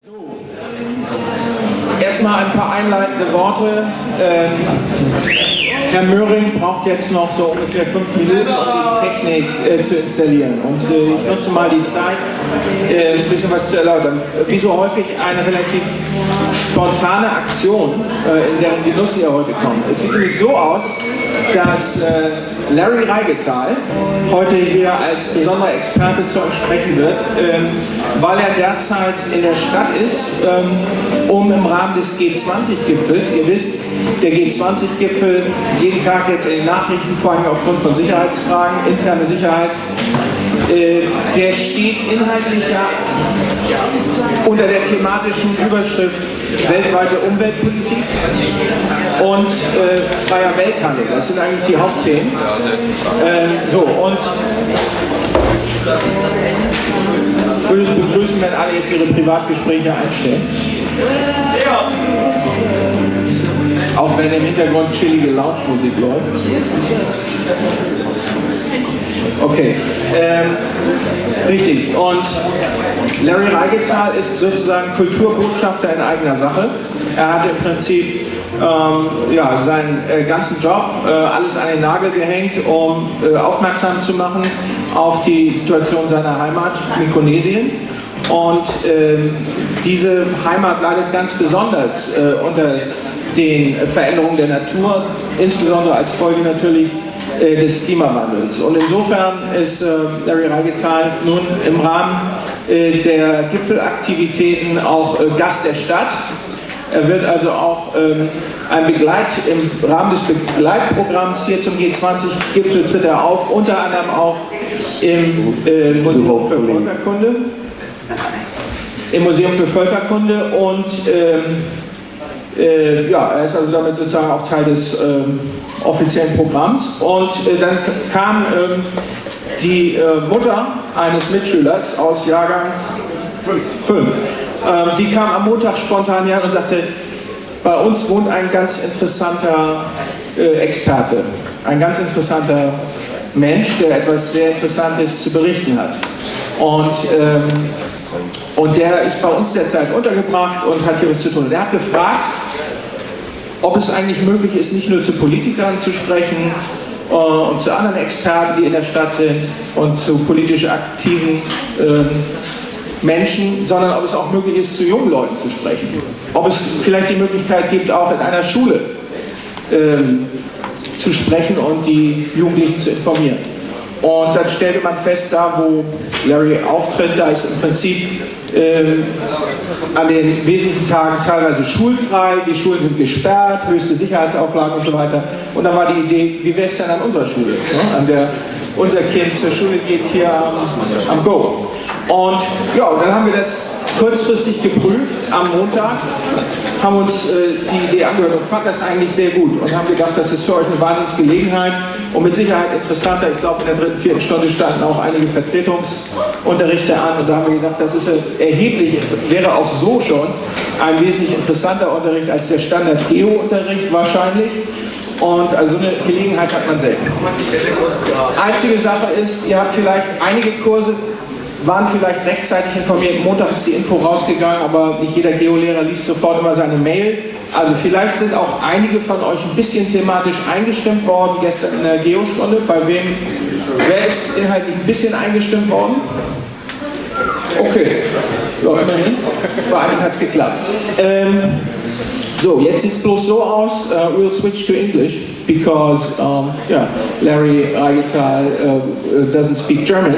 So, erstmal ein paar einleitende Worte. Herr Möhring braucht jetzt noch so ungefähr 5 Minuten, um die Technik zu installieren. Und ich nutze mal die Zeit, ein bisschen was zu erläutern. Wie so häufig eine relativ spontane Aktion, in deren Genuss ihr heute kommt. Es sieht nämlich so aus, dass Larry Raigetal heute hier als besonderer Experte zu euch sprechen wird, weil er derzeit in der Stadt ist, um im Rahmen des G20-Gipfels, ihr wisst, der G20-Gipfel, jeden Tag jetzt in den Nachrichten, vor allem aufgrund von Sicherheitsfragen, interne Sicherheit, der steht inhaltlich ja unter der thematischen Überschrift weltweite Umweltpolitik und freier Welthandel. Das sind eigentlich die Hauptthemen. Und ich würde es begrüßen, wenn alle jetzt ihre Privatgespräche einstellen. Auch wenn im Hintergrund chillige Lounge-Musik läuft. Okay, richtig. Und Larry Raigetal ist sozusagen Kulturbotschafter in eigener Sache. Er hat im Prinzip seinen ganzen Job alles an den Nagel gehängt, um aufmerksam zu machen auf die Situation seiner Heimat Mikronesien. Und diese Heimat leidet ganz besonders unter den Veränderungen der Natur, insbesondere als Folge natürlich des Klimawandels. Und insofern ist Larry Raigetal nun im Rahmen der Gipfelaktivitäten auch Gast der Stadt. Er wird also auch im Rahmen des Begleitprogramms hier zum G20-Gipfel tritt er auf, unter anderem auch im Museum für Völkerkunde. Im Museum für Völkerkunde und er ist also damit sozusagen auch Teil des offiziellen Programms. Und dann kam die Mutter eines Mitschülers aus Jahrgang 5. Die kam am Montag spontan her und sagte, bei uns wohnt ein ganz interessanter Experte, ein ganz interessanter Mensch, der etwas sehr Interessantes zu berichten hat. Und der ist bei uns derzeit untergebracht und hat hier was zu tun. Und er hat gefragt, ob es eigentlich möglich ist, nicht nur zu Politikern zu sprechen und zu anderen Experten, die in der Stadt sind und zu politisch aktiven Menschen, sondern ob es auch möglich ist, zu jungen Leuten zu sprechen. Ob es vielleicht die Möglichkeit gibt, auch in einer Schule zu sprechen und die Jugendlichen zu informieren. Und dann stellte man fest, da wo Larry auftritt, da ist im Prinzip an den wesentlichen Tagen teilweise schulfrei, die Schulen sind gesperrt, höchste Sicherheitsauflagen und so weiter. Und dann war die Idee, wie wäre es denn an unserer Schule, ne? An der unser Kind zur Schule geht hier am Go. Und ja, dann haben wir das kurzfristig geprüft am Montag, haben uns die Idee angehört und fanden das eigentlich sehr gut und haben gedacht, das ist für euch eine Wahnsinnsgelegenheit und mit Sicherheit interessanter. Ich glaube, in der 3., 4. Stunde standen auch einige Vertretungsunterrichte an und da haben wir gedacht, das ist erheblich, wäre auch so schon ein wesentlich interessanter Unterricht als der Standard-Geo-Unterricht wahrscheinlich. Und also eine Gelegenheit hat man selten. Einzige Sache ist, ihr habt vielleicht einige Kurse, waren vielleicht rechtzeitig informiert. Montag ist die Info rausgegangen, aber nicht jeder Geolehrer liest sofort immer seine Mail. Also vielleicht sind auch einige von euch ein bisschen thematisch eingestimmt worden gestern in der Geostunde. Wer ist inhaltlich ein bisschen eingestimmt worden? Okay, ja, immerhin. Bei einem hat es geklappt. So, jetzt sieht es bloß so aus, we'll switch to English, because Larry Raigetal doesn't speak German,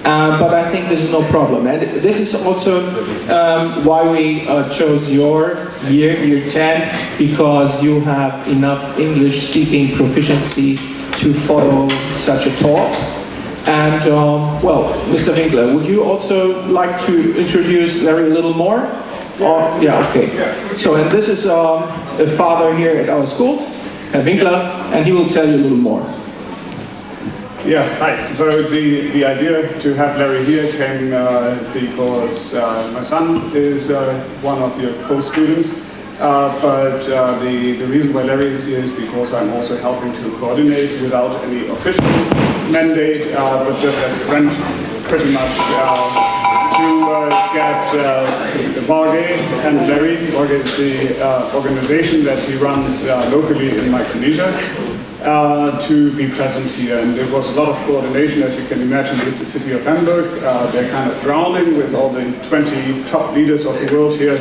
but I think this is no problem. And this is also why we chose your year 10, because you have enough English-speaking proficiency to follow such a talk. And, Mr. Winkler, would you also like to introduce Larry a little more? Yeah, okay. So, and this is a father here at our school, Herr Winkler, and he will tell you a little more. Yeah, hi. So the idea to have Larry here came because my son is one of your co-students, but the reason why Larry is here is because I'm also helping to coordinate without any official mandate, but just as a friend, pretty much get Waagey and Larry. Waagey is the organization that he runs locally in Micronesia, to be present here. And there was a lot of coordination, as you can imagine, with the city of Hamburg. They're kind of drowning with all the 20 top leaders of the world here.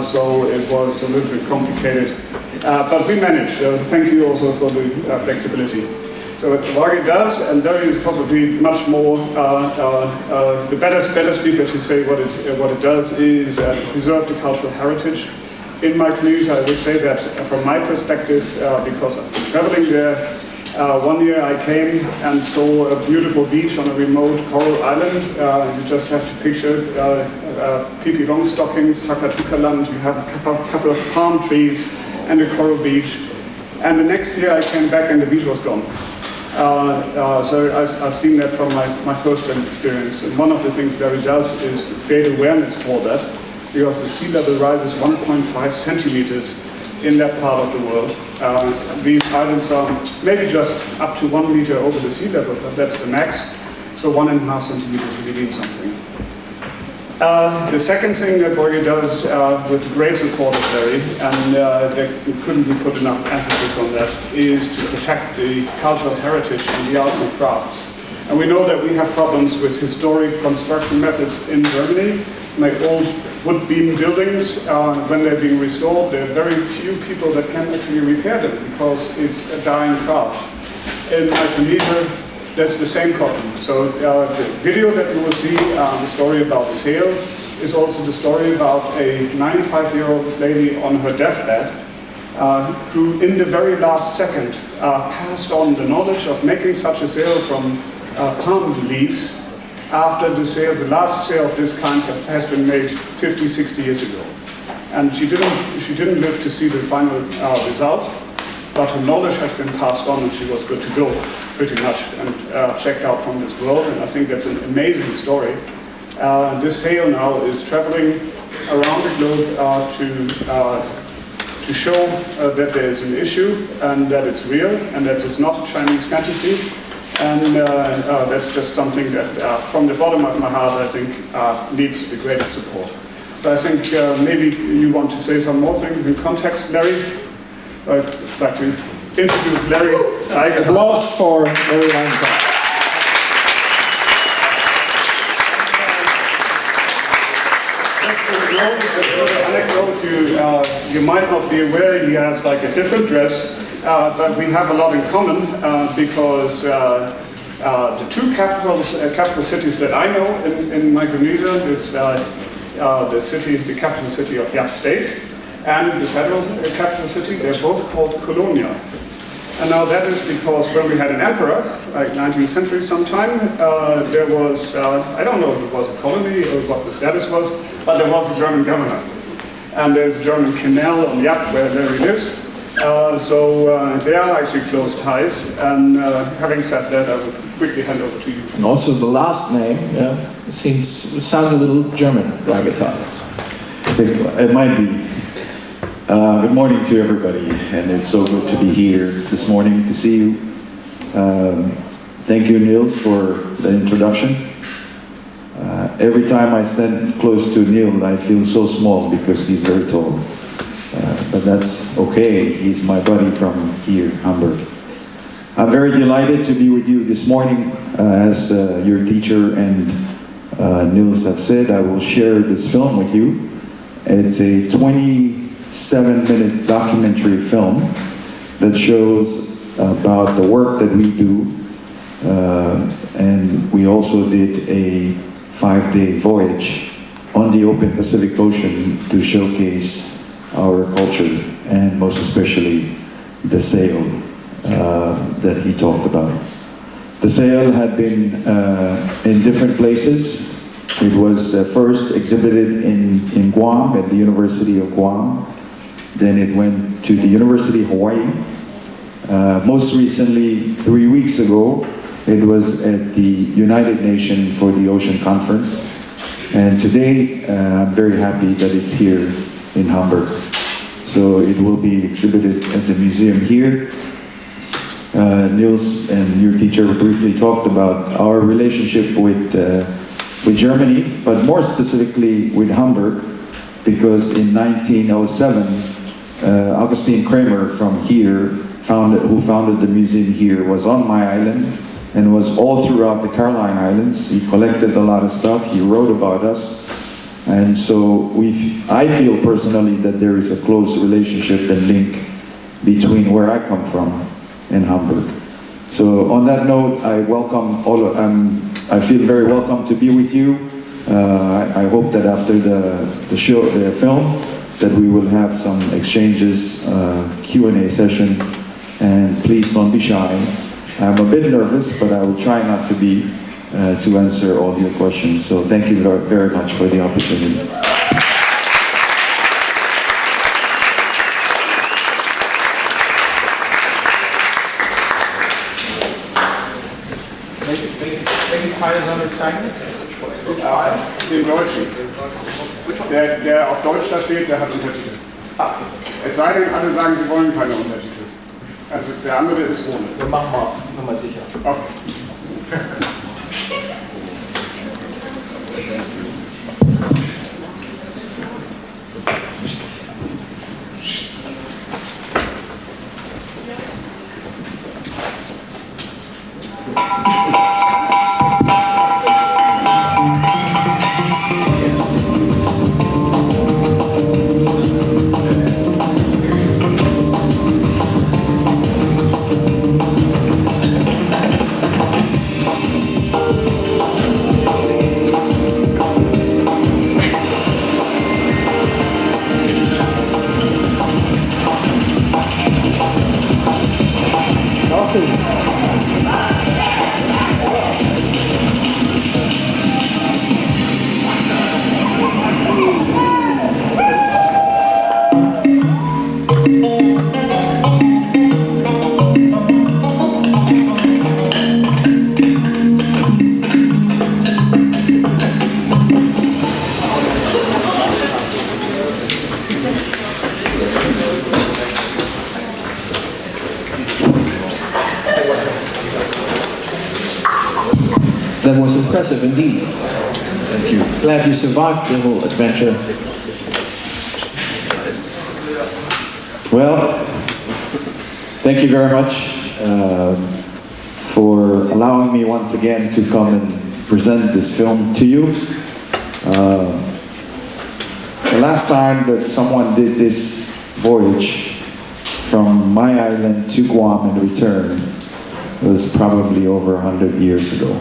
So it was a little bit complicated. But we managed. Thank you also for the flexibility. So what Waagey does, and Larry is probably much more the better speaker to say what it does, is to preserve the cultural heritage in Micronesia. I will say that from my perspective, because I've been traveling there. One year I came and saw a beautiful beach on a remote coral island. You just have to picture Pippi Longstockings, Takatuka-land. You have a couple of palm trees and a coral beach. And the next year I came back and the beach was gone. So I've seen that from my first-hand experience. And one of the things Larry does is to create awareness for that, because the sea level rises 1.5 centimeters in that part of the world. These islands are maybe just up to 1 meter over the sea level, but that's the max. So 1.5 centimeters really means something. The second thing that Waagey does, with great support of Larry, and there couldn't be put enough emphasis on that, is to protect the cultural heritage and the arts and crafts. And we know that we have problems with historic construction methods in Germany, like old wood beam buildings. When they're being restored, there are very few people that can actually repair them because it's a dying craft. In Micronesia, that's the same problem. So the video that you will see, the story about the sail, is also the story about a 95-year-old lady on her deathbed, who in the very last second passed on the knowledge of making such a sail from palm leaves after the sail, the last sail of this kind has been made 50, 60 years ago. And she didn't live to see the final result, but her knowledge has been passed on and she was good to go, pretty much, and checked out from this world. And I think that's an amazing story. This sail now is traveling around the globe to show that there is an issue and that it's real and that it's not a Chinese fantasy. And that's just something that, from the bottom of my heart, I think needs the greatest support. But I think maybe you want to say some more things in context, Larry. I'd like to introduce Larry Raigetal. Applause for Larry Raigetal. Just an anecdote, you might not be aware he has like a different dress, but we have a lot in common because the two capital cities that I know in Micronesia is the capital city of Yap State and the federal capital city. They're both called Colonia. And now that is because when we had an emperor, like 19th century sometime, there was, I don't know if it was a colony or what the status was, but there was a German governor. And there's a German canal on Yap where Larry lives. So they are actually close ties. And having said that, I would quickly hand over to you. And also the last name, sounds a little German, Raigetal. It might be. Good morning to everybody, and it's so good to be here this morning to see you. Thank you, Niels, for the introduction. Every time I stand close to Neil, I feel so small because he's very tall. But that's okay, he's my buddy from here, Hamburg. I'm very delighted to be with you this morning. As your teacher and Niels have said, I will share this film with you. It's a 27-minute documentary film that shows about the work that we do, and we also did a 5-day voyage on the open Pacific Ocean to showcase our culture and most especially the sail that he talked about. The sail had been in different places. It was first exhibited in Guam, at the University of Guam. Then it went to the University of Hawaii. Most recently, 3 weeks ago, it was at the United Nations for the Ocean Conference. And today, I'm very happy that it's here in Hamburg. So it will be exhibited at the museum here. Niels and your teacher briefly talked about our relationship with with Germany, but more specifically with Hamburg, because in 1907, Augustine Kramer from here, who founded the museum here, was on my island and was all throughout the Caroline Islands. He collected a lot of stuff, he wrote about us, and so I feel personally that there is a close relationship and link between where I come from and Hamburg. So on that note, I welcome I feel very welcome to be with you. I hope that after the film, that we will have some exchanges, Q&A session, and please don't be shy. I'm a bit nervous, but I will try not to be, to answer all your questions. So thank you very much for the opportunity. Welche Pfeile sollen wir zeigen? Den Deutschen. Der auf Deutsch da steht, der hat Untertitel. Es sei denn, alle sagen, sie wollen keine Untertitel. Also der andere ist ohne. Wir machen mal, nochmal sicher. Okay. That was impressive indeed. Thank you. Glad you survived the whole adventure. Well, thank you very much for allowing me once again to come and present this film to you. The last time that someone did this voyage from my island to Guam and return was probably over 100 years ago.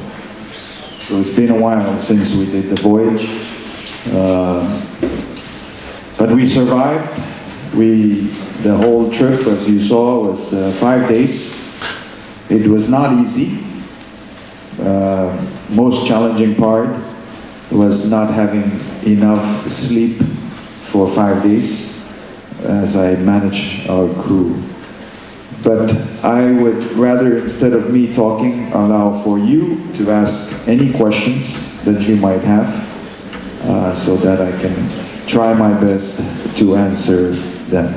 So it's been a while since we did the voyage, but we survived. The whole trip, as you saw, was 5 days. It was not easy. Most challenging part was not having enough sleep for 5 days as I managed our crew. But I would rather, instead of me talking, allow for you to ask any questions that you might have, so that I can try my best to answer them.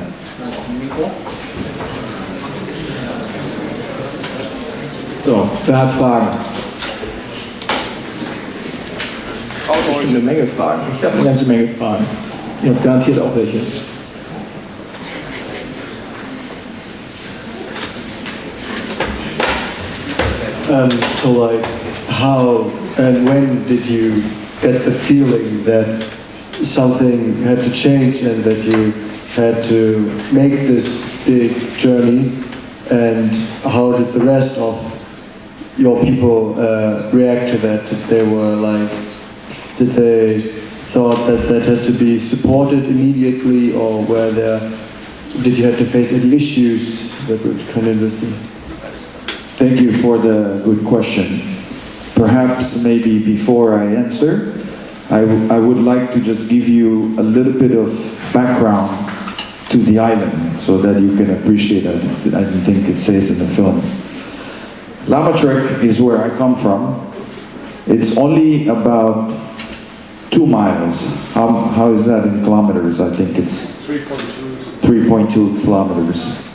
So, wer hat Fragen? Eine Menge Fragen. Ich habe eine ganze Menge Fragen. Ihr habt garantiert auch welche. So like, how and when did you get the feeling that something had to change and that you had to make this big journey, and how did the rest of your people react to that? Did they thought that that had to be supported immediately, or did you have to face any issues that were kind of interesting? Thank you for the good question. Perhaps maybe before I answer, I would like to just give you a little bit of background to the island so that you can appreciate it. I think it says in the film. Lamatrek is where I come from. It's only about 2 miles. How is that in kilometers? I think it's 3.2 kilometers.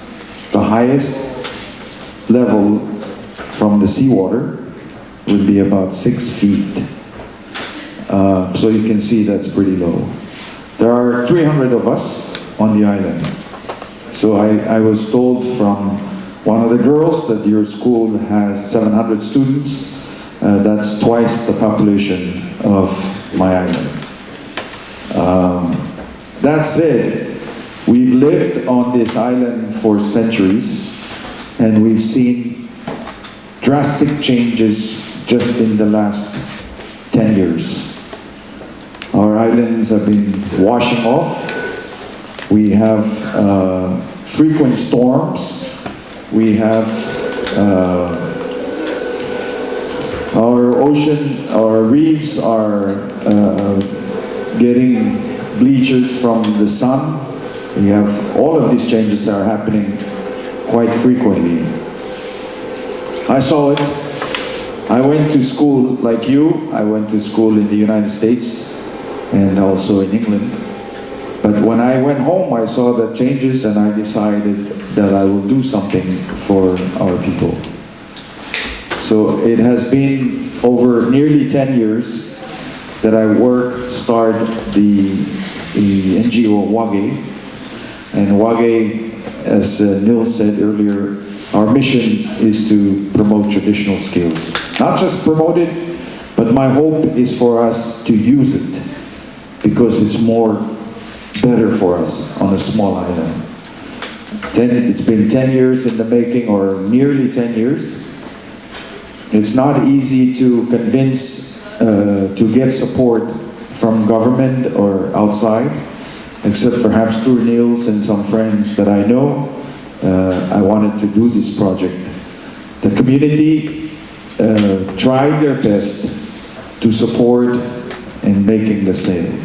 The highest level from the seawater would be about 6 feet. So you can see that's pretty low. There are 300 of us on the island. So I was told from one of the girls that your school has 700 students. That's twice the population of my island. That said, we've lived on this island for centuries, and we've seen drastic changes just in the last 10 years. Our islands have been washing off. We have frequent storms. We have our ocean, our reefs are getting bleachers from the sun. We have all of these changes that are happening quite frequently. I saw it. I went to school like you. I went to school in the United States and also in England. But when I went home, I saw the changes and I decided that I will do something for our people. So it has been over nearly 10 years that I started the NGO Waagey. And Waagey, as Nils said earlier, our mission is to promote traditional skills. Not just promote it, but my hope is for us to use it because it's better for us on a small island. It's been 10 years in the making, or nearly 10 years. It's not easy to convince, to get support from government or outside, except perhaps through Nils and some friends that I know. I wanted to do this project. The community tried their best to support in making the sale.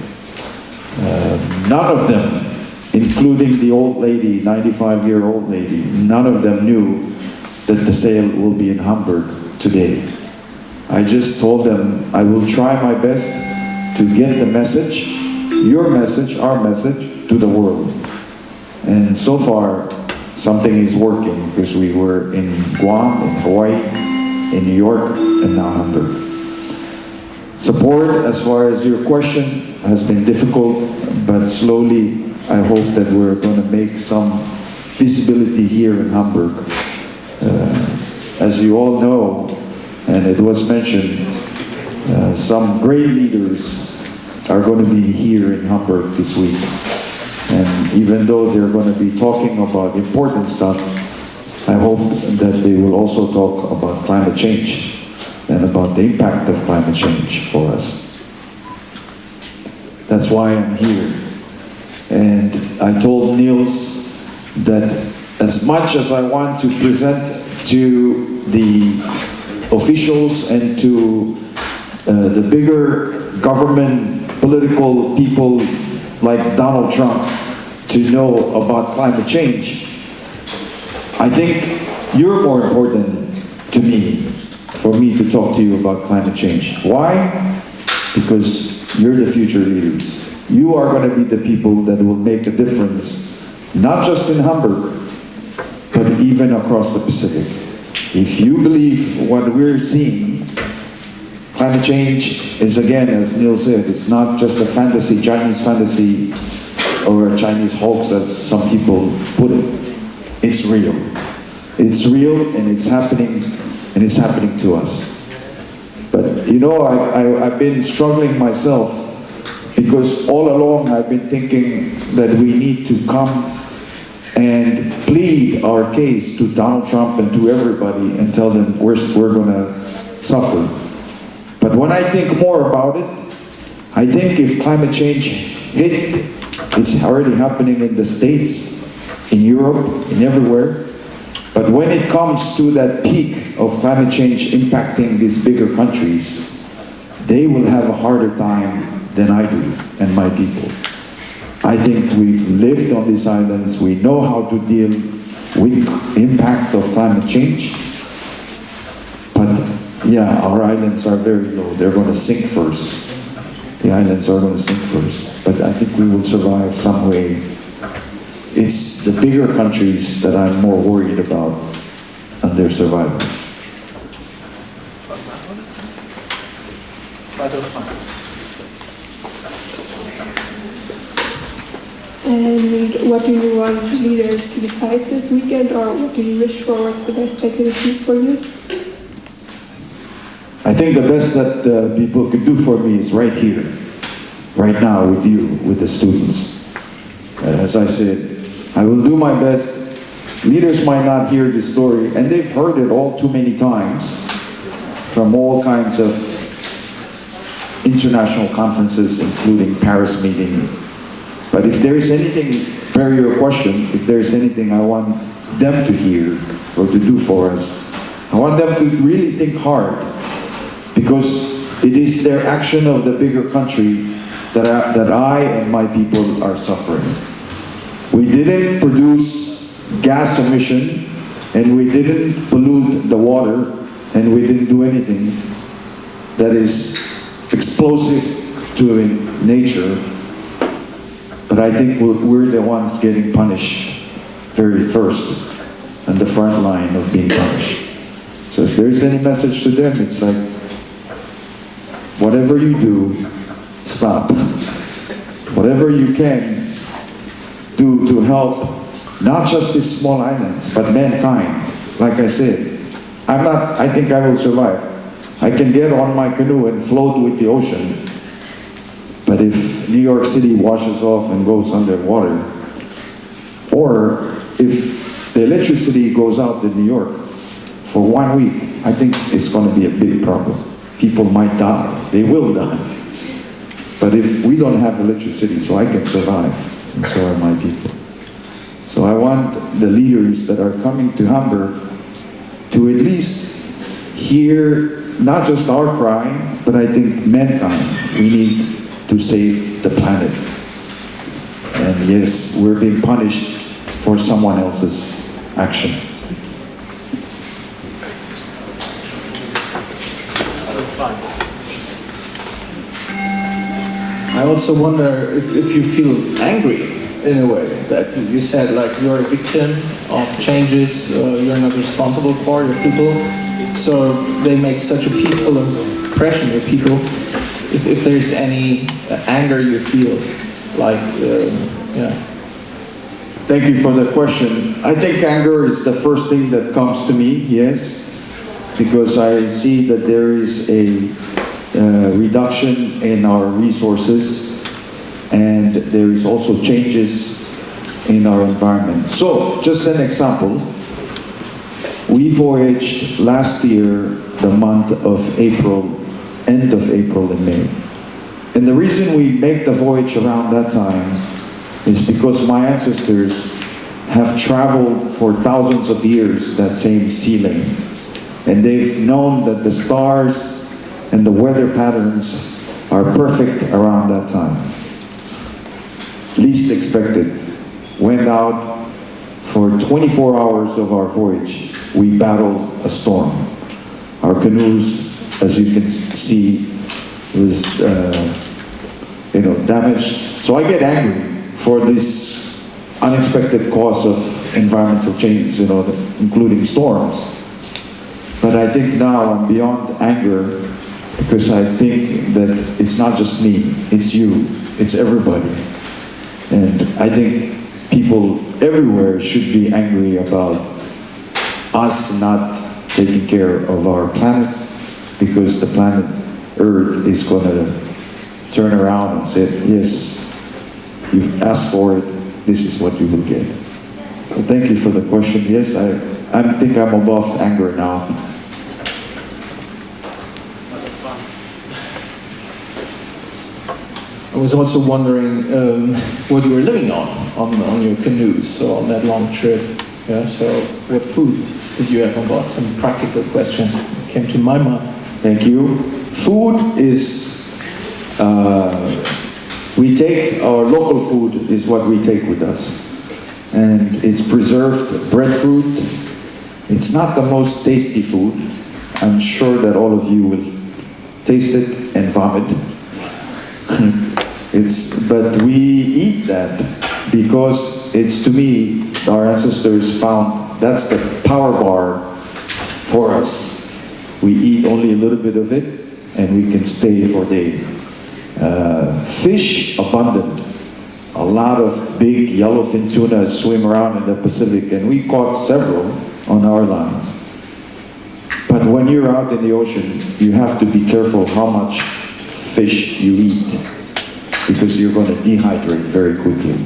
None of them, including the old lady, 95-year-old lady, none of them knew that the sale will be in Hamburg today. I just told them I will try my best to get the message, your message, our message, to the world. And so far, something is working because we were in Guam, in Hawaii, in New York, and now Hamburg. Support, as far as your question, has been difficult, but slowly I hope that we're going to make some visibility here in Hamburg. As you all know, and it was mentioned, some great leaders are going to be here in Hamburg this week. And even though they're going to be talking about important stuff, I hope that they will also talk about climate change and about the impact of climate change for us. That's why I'm here. And I told Nils that as much as I want to present to the officials and to the bigger government, political people like Donald Trump to know about climate change, I think you're more important to me, for me to talk to you about climate change. Why? Because you're the future leaders. You are going to be the people that will make a difference, not just in Hamburg, but even across the Pacific. If you believe what we're seeing, climate change is, again, as Neil said, it's not just a fantasy, Chinese fantasy, or a Chinese hoax, as some people put it. It's real. It's real, and it's happening to us. But you know, I've been struggling myself, because all along I've been thinking that we need to come and plead our case to Donald Trump and to everybody and tell them we're going to suffer. But when I think more about it, I think if climate change hit, it's already happening in the States, in Europe, in everywhere. But when it comes to that peak of climate change impacting these bigger countries, they will have a harder time than I do and my people. I think we've lived on these islands, we know how to deal with impact of climate change. But yeah, our islands are very low. They're going to sink first. The islands are going to sink first. But I think we will survive some way. It's the bigger countries that I'm more worried about and their survival. Weitere Fragen? And what do you want leaders to decide this weekend, or what do you wish for? What's the best they could achieve for you? I think the best that people could do for me is right here, right now with you, with the students. As I said, I will do my best. Leaders might not hear the story, and they've heard it all too many times from all kinds of international conferences, including Paris meeting. But if there is anything, per your question, if there is anything I want them to hear or to do for us, I want them to really think hard, because it is their action of the bigger country that I and my people are suffering. We didn't produce gas emission, and we didn't pollute the water, and we didn't do anything that is explosive to nature. But I think we're the ones getting punished very first, on the front line of being punished. So if there's any message to them, it's like, whatever you do, stop. Whatever you can do to help not just these small islands, but mankind. Like I said, I think I will survive. I can get on my canoe and float with the ocean. But if New York City washes off and goes underwater, or if the electricity goes out in New York for 1 week, I think it's going to be a big problem. People might die. They will die. But if we don't have electricity, so I can survive, and so are my people. So I want the leaders that are coming to Hamburg to at least hear not just our cry, but I think mankind. We need to save the planet. And yes, we're being punished for someone else's action. I also wonder if you feel angry in a way, that you said like you're a victim of changes you're not responsible for, your people, so they make such a peaceful impression with people. If there's any anger you feel, like, yeah. Thank you for the question. I think anger is the first thing that comes to me, yes, because I see that there is a reduction in our resources, and there is also changes in our environment. So, just an example, we voyaged last year, the month of April, end of April and May. And the reason we make the voyage around that time is because my ancestors have traveled for thousands of years that same sea lane. And they've known that the stars and the weather patterns are perfect around that time. Least expected. Went out for 24 hours of our voyage. We battled a storm. Our canoes, as you can see, was damaged. So I get angry for this unexpected cause of environmental changes, including storms. But I think now I'm beyond anger, because I think that it's not just me, it's you, it's everybody. And I think people everywhere should be angry about us not taking care of our planet, because the planet Earth is going to turn around and say, yes, you've asked for it, this is what you will get. Well, thank you for the question. Yes, I think I'm above anger now. I was also wondering what you were living on your canoes, so on that long trip. Yeah, so what food did you have on board? Some practical question came to my mind. Thank you. Food is, we take, our local food is what we take with us. And it's preserved breadfruit. It's not the most tasty food. I'm sure that all of you will taste it and vomit. But we eat that because it's, to me, our ancestors found that's the power bar for us. We eat only a little bit of it and we can stay for days. Fish abundant. a lot of big yellowfin tuna swim around in the Pacific, and we caught several on our lines. But when you're out in the ocean, you have to be careful how much fish you eat, because you're going to dehydrate very quickly.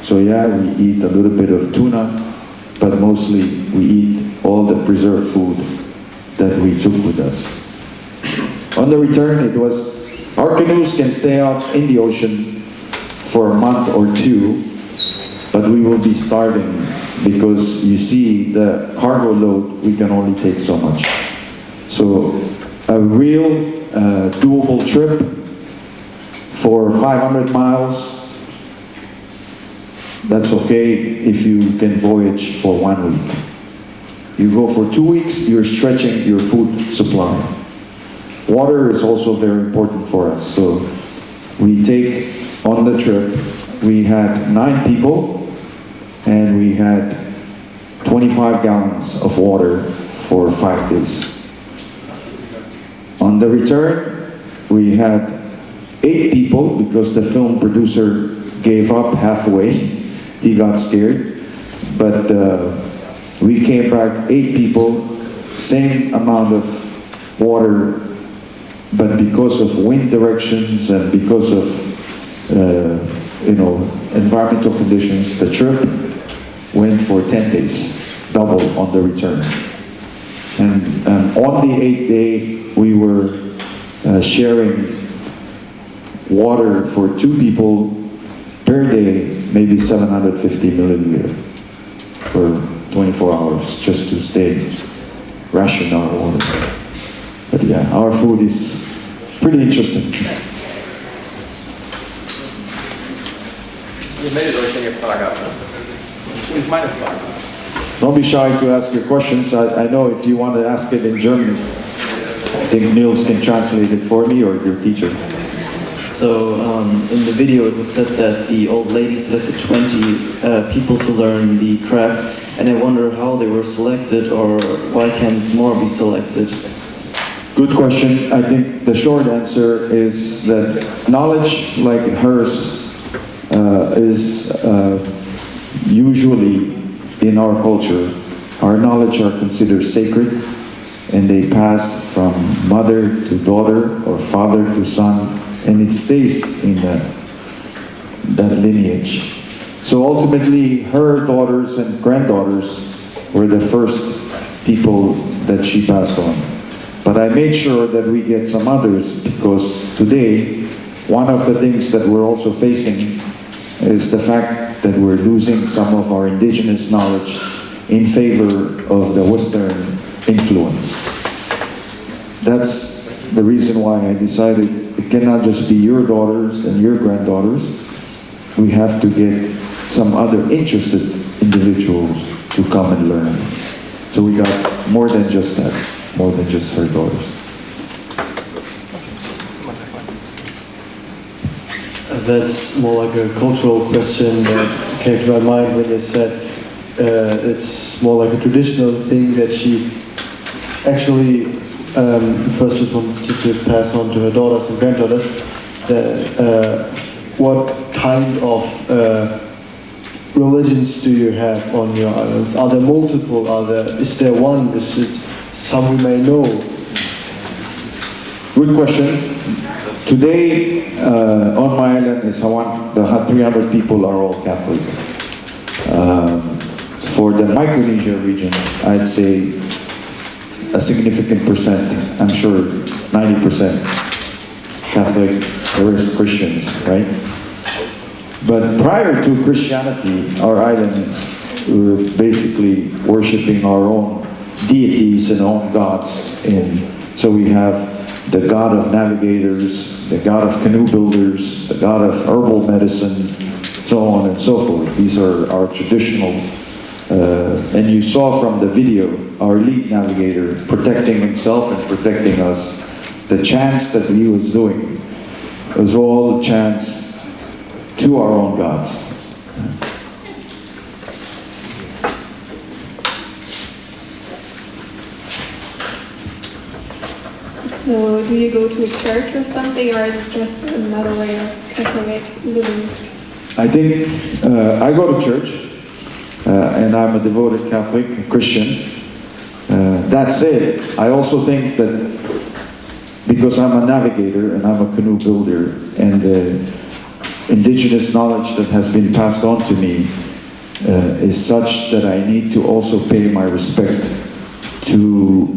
So yeah, we eat a little bit of tuna, but mostly we eat all the preserved food that we took with us. On the return, it was, our canoes can stay out in the ocean for a month or two, but we will be starving because you see the cargo load, we can only take so much. So a real doable trip for 500 miles, that's okay if you can voyage for 1 week. You go for 2 weeks, you're stretching your food supply. Water is also very important for us. So we take on the trip, we had 9 people and we had 25 gallons of water for 5 days. On the return, we had 8 people because the film producer gave up halfway. He got scared. But we came back 8 people, same amount of water, but because of wind directions and because of environmental conditions, the trip went for 10 days, double on the return. And on the 8th day, we were sharing water for 2 people per day, maybe 750 milliliter for 24 hours, just to stay ration our water. But yeah, our food is pretty interesting. Ihr meldet euch, wenn ihr Fragen habt. Und meine Frage. Don't be shy to ask your questions. I know if you want to ask it in German, I think Niels can translate it for me, or your teacher. So in the video it was said that the old lady selected 20 people to learn the craft, and I wonder how they were selected, or why can't more be selected? Good question. I think the short answer is that knowledge like hers is usually in our culture, our knowledge are considered sacred, and they pass from mother to daughter or father to son, and it stays in that lineage. So ultimately, her daughters and granddaughters were the first people that she passed on. But I made sure that we get some others, because today, one of the things that we're also facing is the fact that we're losing some of our indigenous knowledge in favor of the Western influence. That's the reason why I decided it cannot just be your daughters and your granddaughters. We have to get some other interested individuals to come and learn. So we got more than just that, more than just her daughters. That's more like a cultural question that came to my mind when you said it's more like a traditional thing that she actually first just wanted to pass on to her daughters and granddaughters. What kind of religions do you have on your islands? Are there multiple? Is there one? Is it some we may know? Good question. Today, on my island is the 300 people are all Catholic. For the Micronesia region, I'd say a significant percent, I'm sure 90% Catholic, the rest Christians, right? But prior to Christianity, our islands were basically worshipping our own deities and own gods. So we have the god of navigators, the god of canoe builders, the god of herbal medicine, so on and so forth. These are our traditional, and you saw from the video, our lead navigator protecting himself and protecting us. The chants that he was doing was all chants to our own gods. So do you go to a church or something, or is it just another way of Catholic living? I think I go to church, and I'm a devoted Catholic Christian. That said, I also think that because I'm a navigator and I'm a canoe builder, and the indigenous knowledge that has been passed on to me is such that I need to also pay my respect to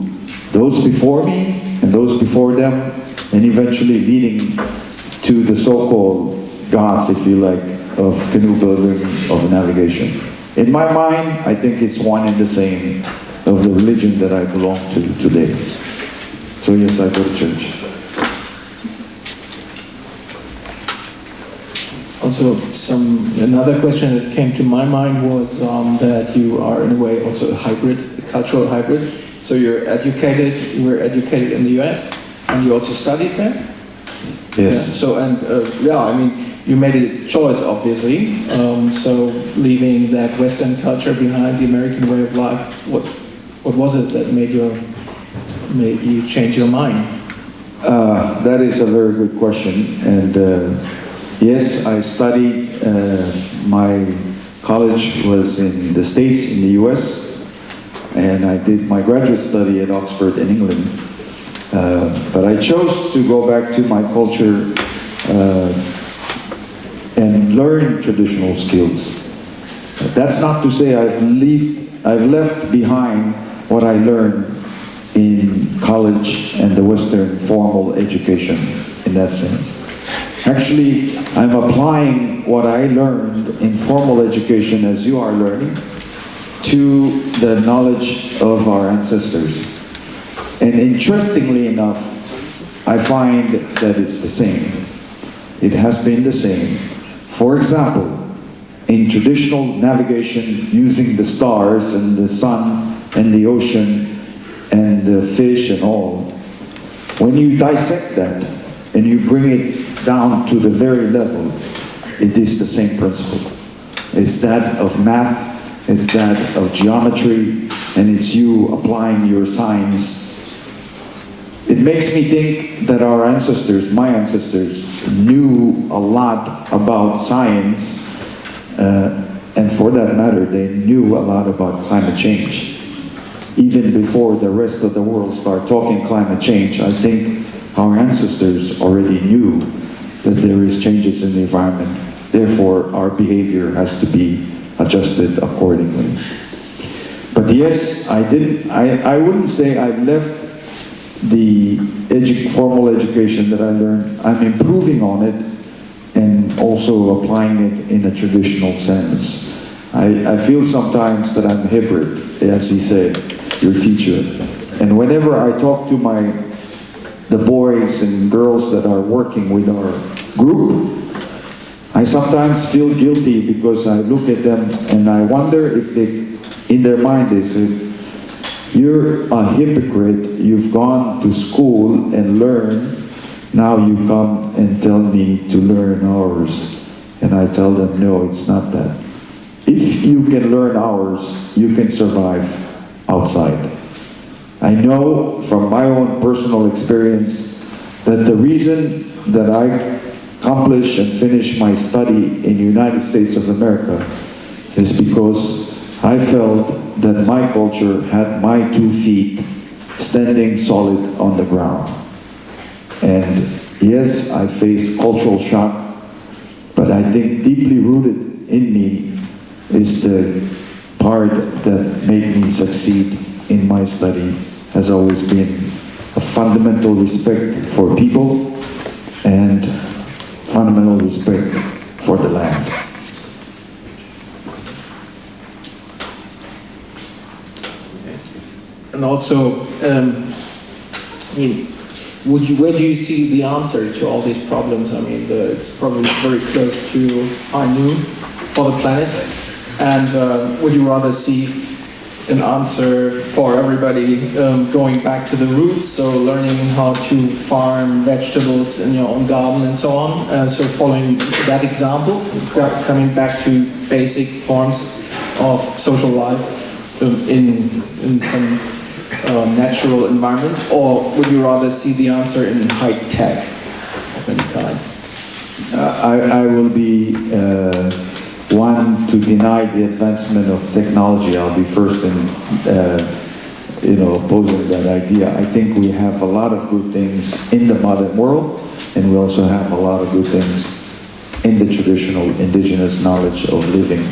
those before me and those before them, and eventually leading to the so-called gods, if you like, of canoe building, of navigation. In my mind, I think it's one and the same of the religion that I belong to today. So yes, I go to church. Also, another question that came to my mind was that you are in a way also a hybrid, a cultural hybrid. So you were educated in the US, and you also studied there? Yes. Yeah, I mean, you made a choice, obviously. So leaving that Western culture behind, the American way of life, what was it that made you change your mind? That is a very good question, and yes, I studied. My college was in the States, in the US, and I did my graduate study at Oxford in England. But I chose to go back to my culture and learn traditional skills. That's not to say I've left behind what I learned in college and the Western formal education in that sense. Actually, I'm applying what I learned in formal education, as you are learning, to the knowledge of our ancestors. And interestingly enough, I find that it's the same. It has been the same. For example, in traditional navigation using the stars and the sun and the ocean and the fish and all, when you dissect that and you bring it down to the very level, it is the same principle. It's that of math, it's that of geometry, and it's you applying your science. It makes me think that our ancestors, my ancestors, knew a lot about science, and for that matter, they knew a lot about climate change. Even before the rest of the world started talking climate change, I think our ancestors already knew that there is changes in the environment. Therefore, our behavior has to be adjusted accordingly. But yes, I wouldn't say I left the formal education that I learned. I'm improving on it and also applying it in a traditional sense. I feel sometimes that I'm a hybrid, as he said, your teacher. And whenever I talk to the boys and girls that are working with our group, I sometimes feel guilty because I look at them and I wonder if in their mind they say, you're a hypocrite, you've gone to school and learned, now you come and tell me to learn ours. And I tell them, no, it's not that. If you can learn ours, you can survive outside. I know from my own personal experience that the reason that I accomplished and finished my study in the United States of America is because I felt that my culture had my 2 feet standing solid on the ground. And yes, I faced cultural shock, but I think deeply rooted in me is the part that made me succeed in my study has always been a fundamental respect for people and fundamental respect for the land. And also, where do you see the answer to all these problems? I mean, it's probably very close to high noon for the planet. And would you rather see an answer for everybody going back to the roots, so learning how to farm vegetables in your own garden and so on, so following that example, coming back to basic forms of social life in some natural environment, or would you rather see the answer in high tech of any kind? I will be one to deny the advancement of technology. I'll be first in, opposing that idea. I think we have a lot of good things in the modern world, and we also have a lot of good things in the traditional indigenous knowledge of living.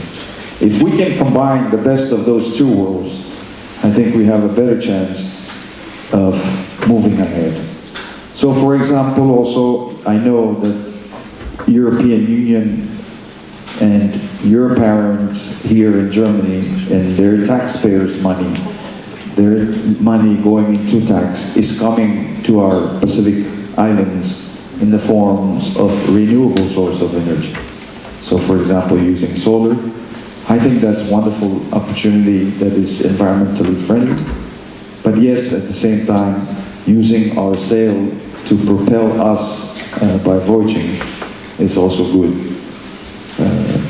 If we can combine the best of those two worlds, I think we have a better chance of moving ahead. So for example, also, I know that European Union and your parents here in Germany and their taxpayers' money, their money going into tax is coming to our Pacific Islands in the forms of renewable source of energy. So for example, using solar, I think that's a wonderful opportunity that is environmentally friendly. But yes, at the same time, using our sail to propel us by voyaging is also good.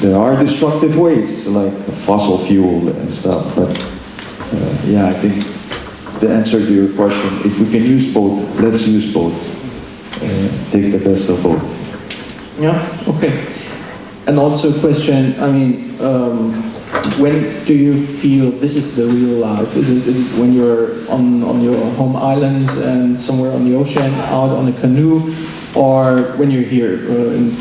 There are destructive ways, like fossil fuel and stuff, but yeah, I think the answer to your question, if we can use both, let's use both. Take the best of both. Yeah, okay. And also a question, I mean, when do you feel this is the real life? Is it when you're on your home islands and somewhere on the ocean, out on a canoe, or when you're here in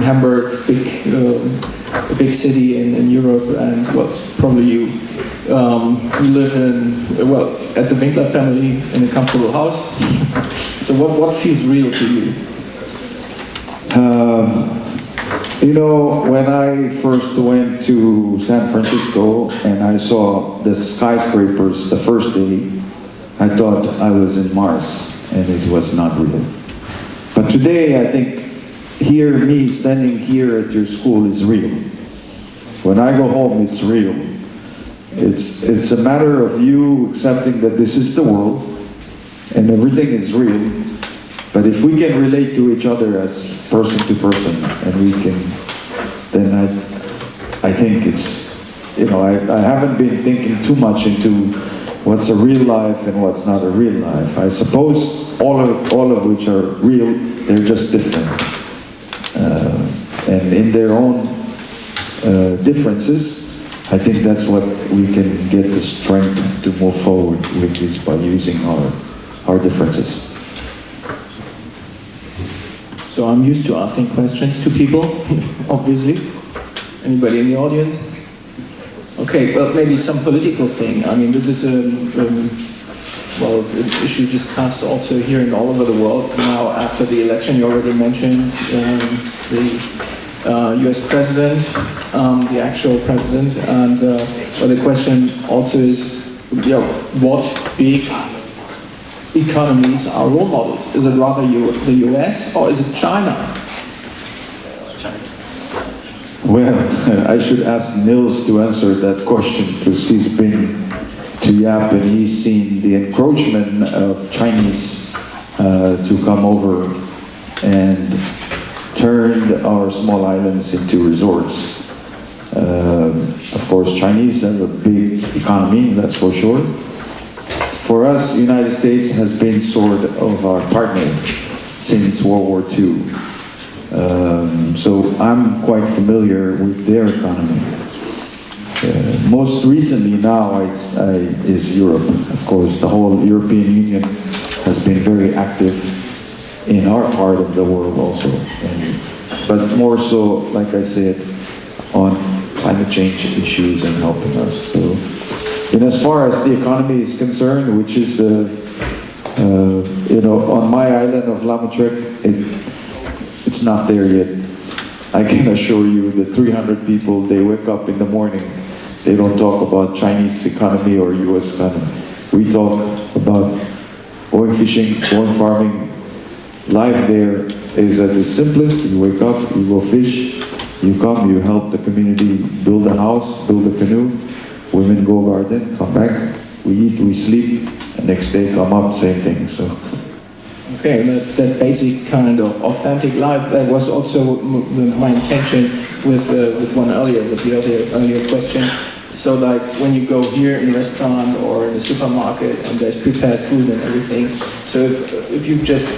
Hamburg, a big city in Europe, and well, probably you live in, well, at the Winkler family in a comfortable house. So what feels real to you? When I first went to San Francisco and I saw the skyscrapers the first day, I thought I was in Mars, and it was not real. But today, I think me standing here at your school is real. When I go home, it's real. It's a matter of you accepting that this is the world and everything is real. But if we can relate to each other as person to person, and we can, then I think it's, I haven't been thinking too much into what's a real life and what's not a real life. I suppose all of which are real, they're just different. And in their own differences, I think that's what we can get the strength to move forward with, is by using our differences. So I'm used to asking questions to people, obviously. Anybody in the audience? Okay, well, maybe some political thing. I mean, this is an issue discussed also here and all over the world. Now, after the election, you already mentioned the US president, the actual president, and the question also is, what big economies are role models? Is it rather the US or is it China? Well, I should ask Nils to answer that question, because he's been to Yap and he's seen the encroachment of Chinese to come over and turn our small islands into resorts. Of course, Chinese have a big economy, that's for sure. For us, the United States has been sort of our partner since World War II. So I'm quite familiar with their economy. Most recently now is Europe. Of course, the whole European Union has been very active in our part of the world also. But more so, like I said, on climate change issues and helping us. So, and as far as the economy is concerned, which is on my island of Lamatrek, it's not there yet. I can assure you that 300 people, they wake up in the morning, they don't talk about Chinese economy or US economy. We talk about going fishing, going farming. Life there is at its simplest. You wake up, you go fish, you come, you help the community build a house, build a canoe. Women go garden, come back, we eat, we sleep, and next day come up, same thing. So. Okay, that basic kind of authentic life, that was also my intention with one earlier, with the earlier question. So like when you go here in a restaurant or in a supermarket and there's prepared food and everything. So if you just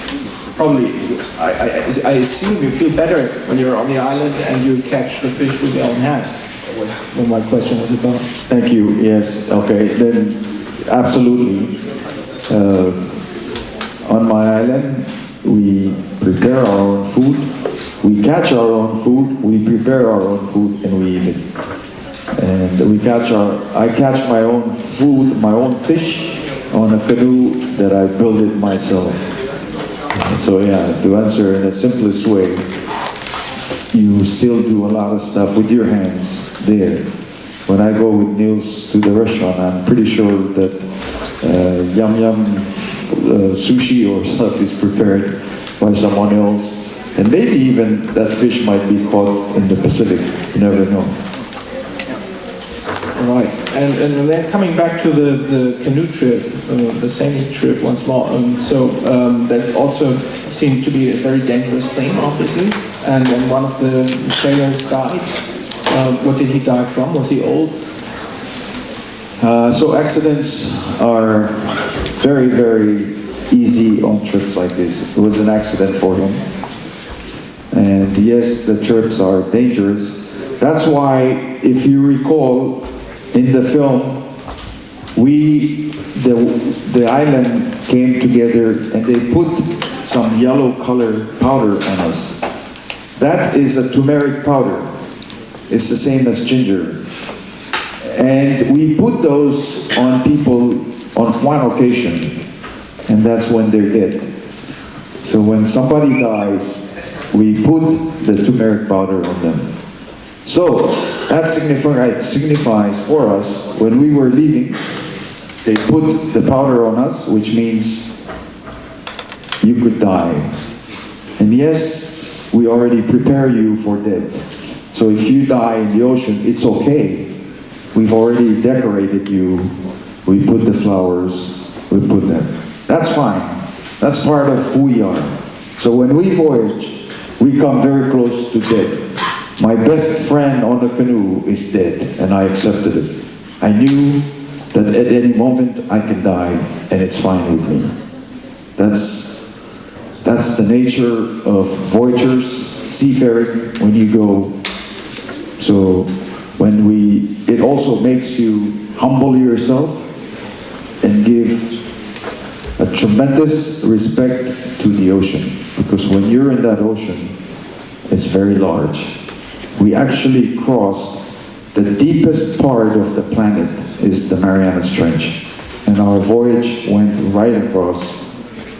probably, I assume you feel better when you're on the island and you catch the fish with your own hands. That was what my question was about. Thank you. Yes. Okay. Then, absolutely. On my island, we prepare our own food. We catch our own food. We prepare our own food, and we eat it. And I catch my own food, my own fish, on a canoe that I built it myself. So yeah, to answer in the simplest way, you still do a lot of stuff with your hands there. When I go with Niels to the restaurant, I'm pretty sure that yum sushi or stuff is prepared by someone else. And maybe even that fish might be caught in the Pacific, you never know. Right, and then coming back to the canoe trip, the sailing trip once more, that also seemed to be a very dangerous thing, obviously, and then one of the sailors died. What did he die from? Was he old? So accidents are very, very easy on trips like this. It was an accident for him. And yes, the trips are dangerous. That's why, if you recall, in the film, the island came together and they put some yellow color powder on us. That is a turmeric powder. It's the same as ginger. And we put those on people on one occasion, and that's when they're dead. So when somebody dies, we put the turmeric powder on them. So that signifies for us, when we were leaving, they put the powder on us, which means you could die. And yes, we already prepare you for death. So if you die in the ocean, it's okay. We've already decorated you. We put the flowers, we put them. That's fine. That's part of who we are. So when we voyage, we come very close to death. My best friend on the canoe is dead, and I accepted it. I knew that at any moment I can die, and it's fine with me. That's the nature of voyagers, seafaring, when you go. So it also makes you humble yourself and give a tremendous respect to the ocean, because when you're in that ocean, it's very large. We actually crossed the deepest part of the planet is the Marianas Trench, and our voyage went right across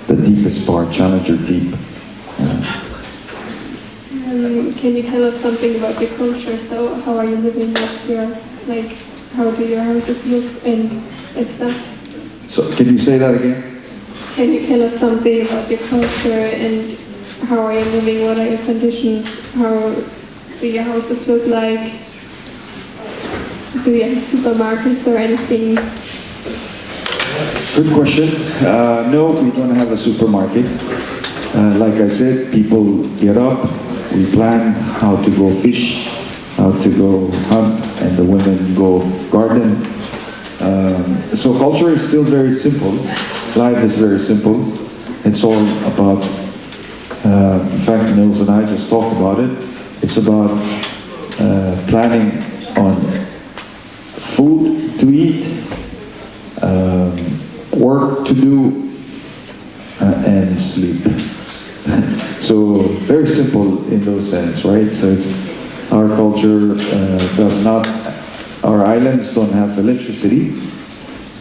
the deepest part, Challenger Deep. Can you tell us something about your culture? So how are you living? What's your, how do your houses look and stuff? So can you say that again? Can you tell us something about your culture and how are you living? What are your conditions? How do your houses look like? Do you have supermarkets or anything? Good question. No, we don't have a supermarket. Like I said, people get up, we plan how to go fish, how to go hunt, and the women go garden. So culture is still very simple. Life is very simple. It's all about, in fact, Niels and I just talked about it. It's about planning on food to eat, work to do, and sleep. So very simple in those sense, right? So our culture does not, our islands don't have electricity.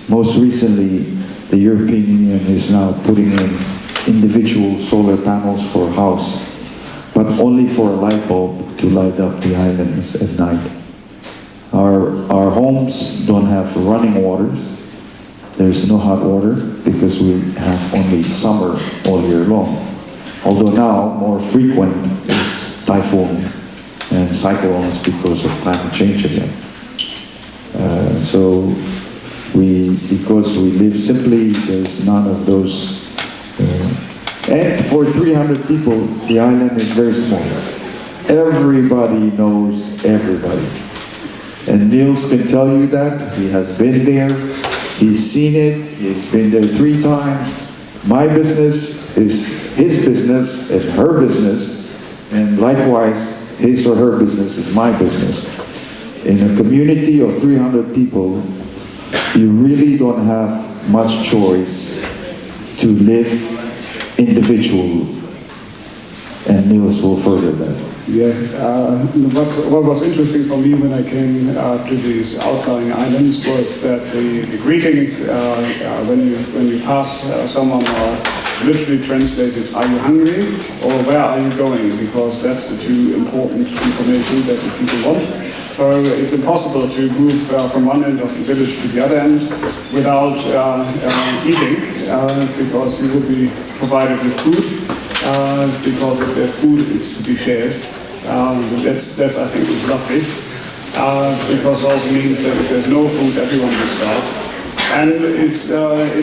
Most recently, the European Union is now putting in individual solar panels for a house, but only for a light bulb to light up the islands at night. Our homes don't have running waters. There's no hot water because we have only summer all year long. Although now more frequent is typhoon and cyclones because of climate change again. Because we live simply, there's none of those. And for 300 people, the island is very small. Everybody knows everybody. And Niels can tell you that. He has been there. He's seen it. He's been there 3 times. My business is his business and her business. And likewise, his or her business is my business. In a community of 300 people, you really don't have much choice to live individual, and Niels will further that. Yeah, what was interesting for me when I came to these outlying islands was that the greetings when you pass someone are literally translated, "Are you hungry?" or "Where are you going?" Because that's the 2 important information that the people want. So it's impossible to move from one end of the village to the other end without eating, because you will be provided with food, because if there's food, it's to be shared. That's I think is lovely, because it also means that if there's no food, everyone will starve. And it's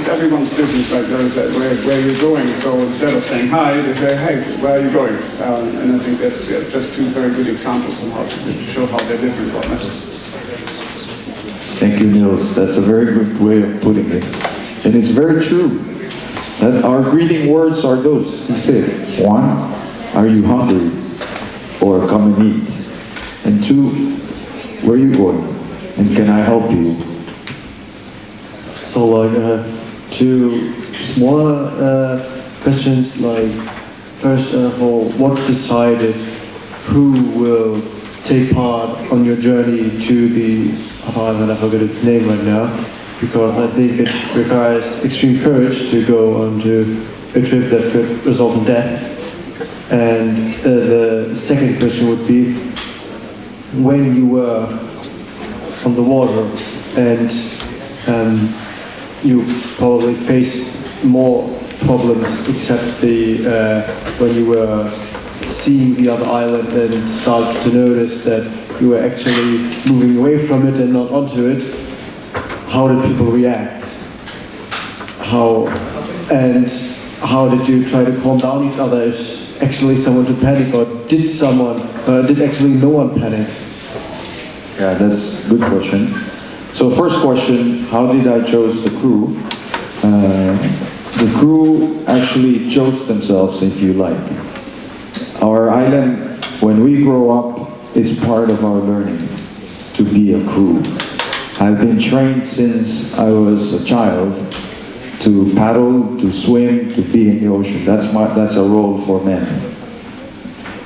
everyone's business, like Larry said, where you're going. So instead of saying hi, they say, "Hey, where are you going?" And I think that's just 2 very good examples on how to show how they're different, what matters. Thank you, Niels. That's a very good way of putting it. And it's very true. That our greeting words are those. He said, 1, "Are you hungry?" or "Come and eat." And 2, "Where are you going? And can I help you?" So like I have 2 smaller questions. Like first of all, what decided who will take part on your journey to the island? I forget its name right now, because I think it requires extreme courage to go onto a trip that could result in death. And the second question would be, when you were on the water and you probably faced more problems except when you were seeing the other island and started to notice that you were actually moving away from it and not onto it. How did people react? How did you try to calm down each other if actually someone to panic, or did actually no one panic? Yeah, that's a good question. So first question, how did I choose the crew? The crew actually chose themselves, if you like. Our island, when we grow up, it's part of our learning to be a crew. I've been trained since I was a child to paddle, to swim, to be in the ocean. That's a role for men.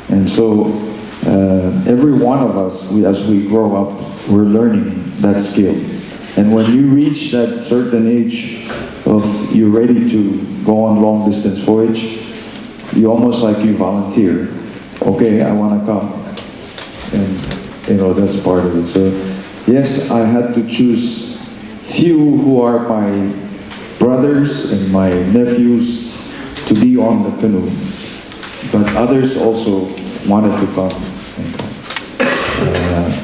And so every one of us, as we grow up, we're learning that skill. And when you reach that certain age of you're ready to go on long distance voyage, you almost like you volunteer. Okay, I want to come. And that's part of it. So yes, I had to choose few who are my brothers and my nephews to be on the canoe. But others also wanted to come.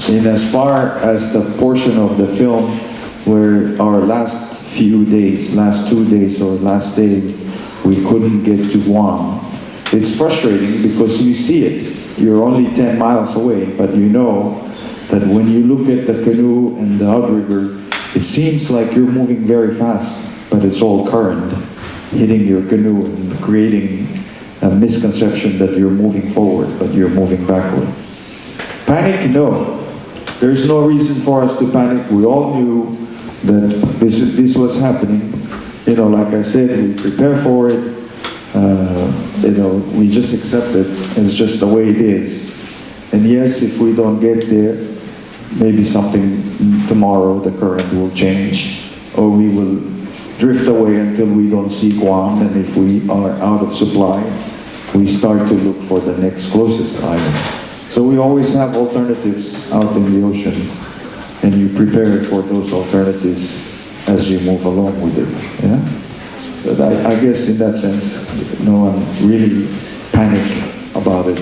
And as far as the portion of the film where our last 2 days or last day, we couldn't get to Guam, it's frustrating because you see it. You're only 10 miles away, but you know that when you look at the canoe and the outrigger, it seems like you're moving very fast, but it's all current hitting your canoe and creating a misconception that you're moving forward, but you're moving backward. Panic? No. There's no reason for us to panic. We all knew that this was happening. Like I said, we prepare for it. We just accept it. It's just the way it is. And yes, if we don't get there, maybe something tomorrow, the current will change, or we will drift away until we don't see Guam, and if we are out of supply, we start to look for the next closest island. So we always have alternatives out in the ocean, and you prepare for those alternatives as you move along with it. Yeah? So I guess in that sense, no one really panicked about it.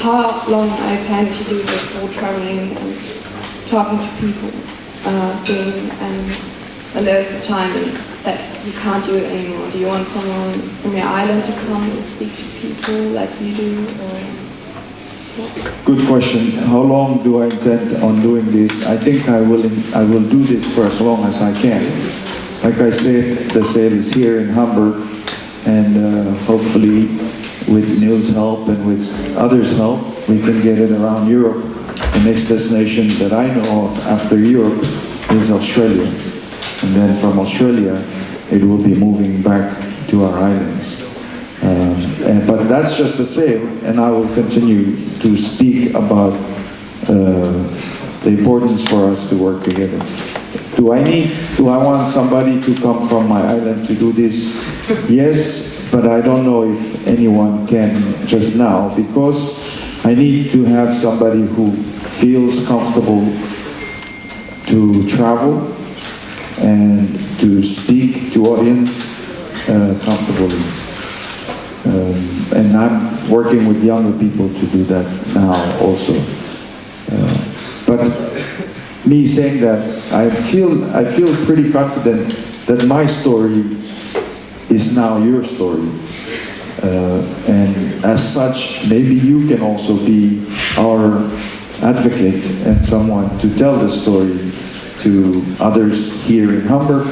How long I plan to do this whole traveling and talking to people thing, and when there's a time that you can't do it anymore? Do you want someone from your island to come and speak to people like you do? Or Good question. How long do I intend on doing this? I think I will do this for as long as I can. Like I said, the sale is here in Hamburg, and hopefully with Neil's help and with others' help, we can get it around Europe. The next destination that I know of after Europe is Australia. And then from Australia, it will be moving back to our islands. But that's just a sale, and I will continue to speak about the importance for us to work together. Do I want somebody to come from my island to do this? Yes, but I don't know if anyone can just now, because I need to have somebody who feels comfortable to travel and to speak to audience comfortably. And I'm working with younger people to do that now also. But me saying that, I feel pretty confident that my story is now your story. And as such, maybe you can also be our advocate and someone to tell the story to others here in Hamburg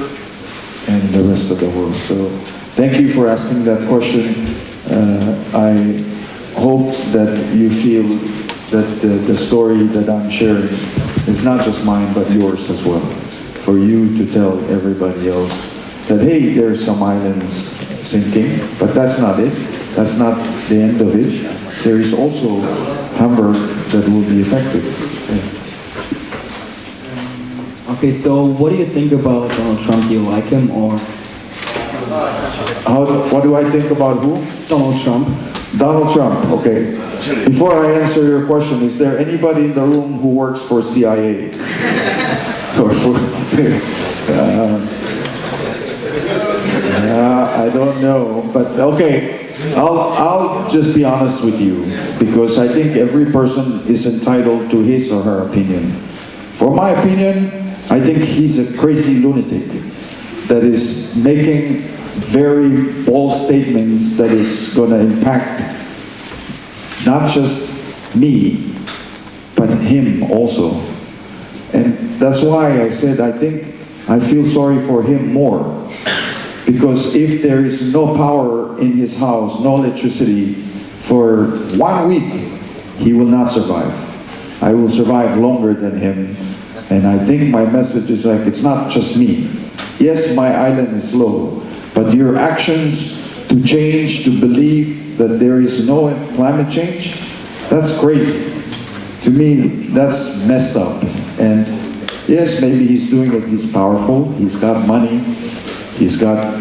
and the rest of the world. So thank you for asking that question. I hope that you feel that the story that I'm sharing is not just mine, but yours as well. For you to tell everybody else that, hey, there's some islands sinking, but that's not it. That's not the end of it. There is also Hamburg that will be affected. Yeah. Okay, so what do you think about Donald Trump? Do you like him, or? What do I think about who? Donald Trump. Donald Trump, okay. Before I answer your question, is there anybody in the room who works for CIA? Or for, I don't know, but okay. I'll just be honest with you, because I think every person is entitled to his or her opinion. For my opinion, I think he's a crazy lunatic that is making very bold statements that is going to impact not just me, but him also. And that's why I said I feel sorry for him more. Because if there is no power in his house, no electricity, for 1 week, he will not survive. I will survive longer than him. And I think my message is like, it's not just me. Yes, my island is low, but your actions to change, to believe that there is no climate change, that's crazy. To me, that's messed up. And yes, maybe he's doing it, he's powerful, he's got money, he's got,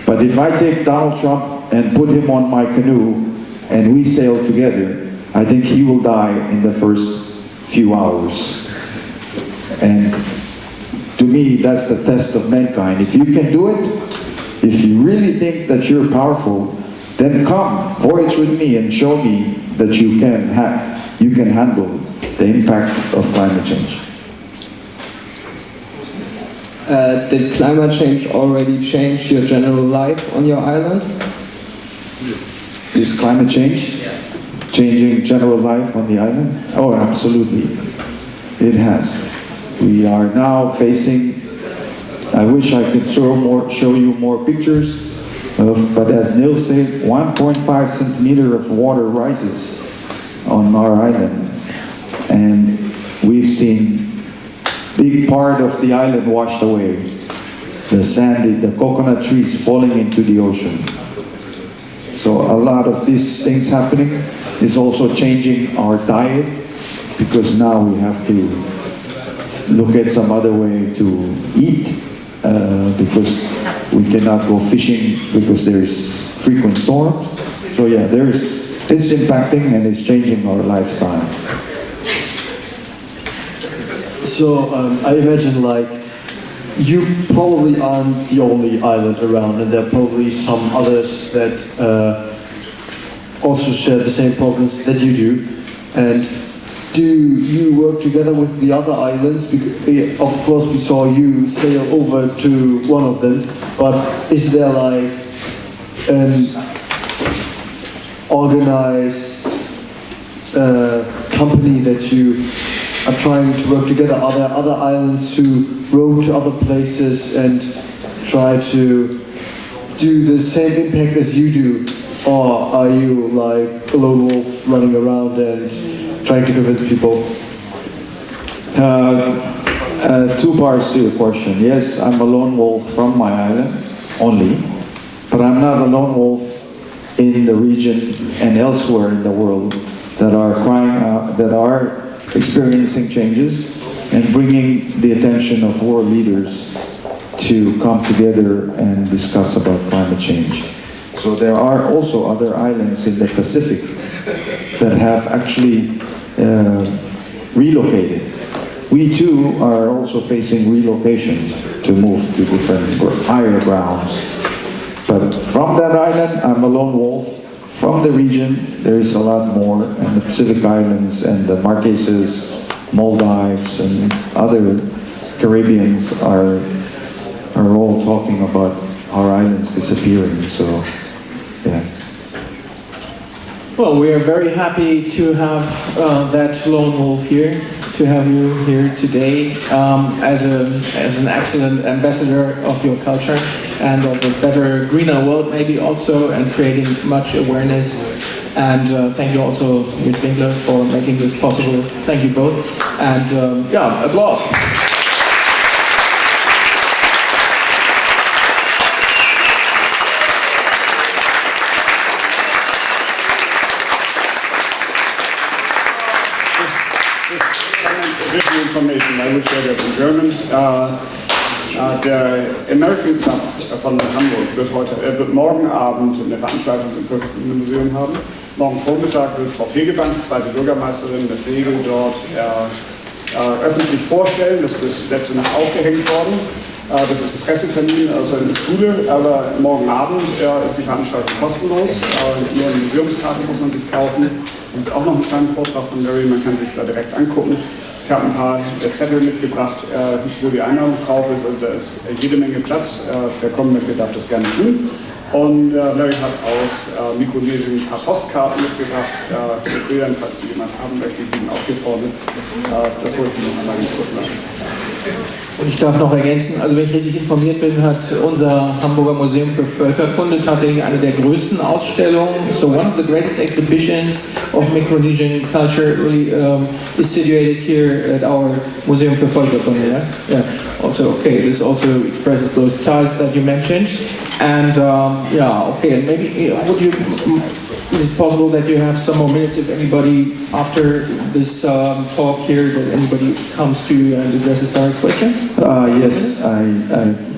but if I take Donald Trump and put him on my canoe and we sail together, I think he will die in the first few hours. And to me, that's the test of mankind. If you can do it, if you really think that you're powerful, then come, voyage with me and show me that you can handle the impact of climate change. Did climate change already change your general life on your island? Is climate change changing general life on the island? Oh, absolutely. It has. We are now facing, I wish I could show you more pictures, but as Neil said, 1.5 centimeter of water rises on our island. And we've seen big part of the island washed away. The sand, the coconut trees falling into the ocean. So a lot of these things happening is also changing our diet, because now we have to look at some other way to eat, because we cannot go fishing because there's frequent storms. So yeah, it's impacting and it's changing our lifestyle. So I imagine like you probably aren't the only island around, and there are probably some others that also share the same problems that you do. And do you work together with the other islands? Because, of course, we saw you sail over to one of them, but is there like an organized company that you are trying to work together? Are there other islands who roam to other places and try to do the same impact as you do? Or are you like a lone wolf running around and trying to convince people? Two parts to your question. Yes, I'm a lone wolf from my island only, but I'm not a lone wolf in the region and elsewhere in the world that are crying out, that are experiencing changes and bringing the attention of world leaders to come together and discuss about climate change. So there are also other islands in the Pacific that have actually relocated. We too are also facing relocation to move to different higher grounds. But from that island, I'm a lone wolf. From the region, there is a lot more, and the Pacific Islands and the Marquesas, Maldives, and other Caribbeans are all talking about our islands disappearing. So, yeah. Well, we are very happy to have that lone wolf here, to have you here today as an excellent ambassador of your culture and of a better, greener world maybe also, and creating much awareness. And thank you also, Nils Winkler, for making this possible. Thank you both. And yeah, applause. Additional information, I will share that in German. Der American Club von Hamburg wird morgen Abend eine Veranstaltung im Völkerkundemuseum haben. Morgen Vormittag wird Frau Fegebank, zweite Bürgermeisterin, das Segel dort öffentlich vorstellen. Das ist letzte Nacht aufgehängt worden. Das ist ein Pressetermin aus der Schule, aber morgen Abend ist die Veranstaltung kostenlos. Nur eine Museumskarte muss man sich kaufen. Da gibt es auch noch einen kleinen Vortrag von Larry, man kann sich da direkt angucken. Ich habe ein paar Zettel mitgebracht, wo die Einladung drauf ist, also da ist jede Menge Platz. Wer kommen möchte, darf das gerne tun. Und Larry hat aus Mikronesien ein paar Postkarten mitgebracht, mit Bildern, falls die jemand haben möchte, die liegen auch hier vorne. Das wollte ich noch einmal ganz kurz sagen. Und ich darf noch ergänzen, also wenn ich richtig informiert bin, hat unser Hamburger Museum für Völkerkunde tatsächlich eine der größten Ausstellungen. So one of the greatest exhibitions of Micronesian culture really is situated here at our Museum für Völkerkunde. Yeah. Also, okay, this also expresses those ties that you mentioned. And yeah, okay, and maybe is it possible that you have some more minutes if anybody after this talk here, that anybody comes to you and addresses direct questions? Yes,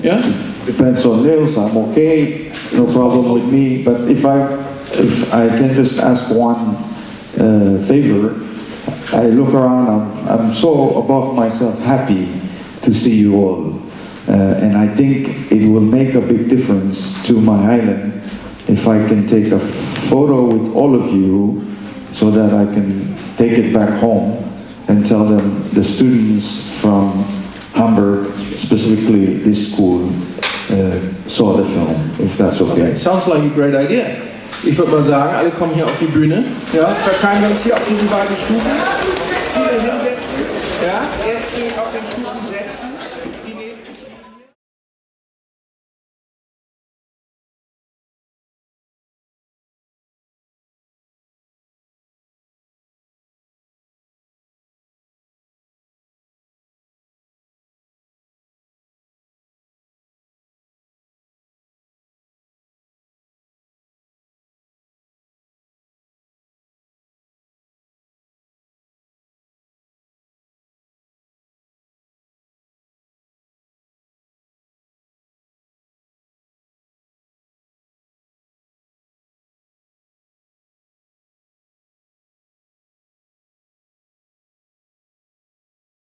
Yeah? depends on Nils, I'm okay, no problem with me, but if I can just ask one favor, I look around, I'm so above myself happy to see you all. And I think it will make a big difference to my island if I can take a photo with all of you so that I can take it back home and tell them the students from Hamburg, specifically this school, saw the film, if that's okay. It sounds like a great idea. Ich würde mal sagen, alle kommen hier auf die Bühne. Ja, verteilen wir uns hier auf diesen beiden Stufen. Viele hinsetzen. Ja, erst auf den Stufen selbst.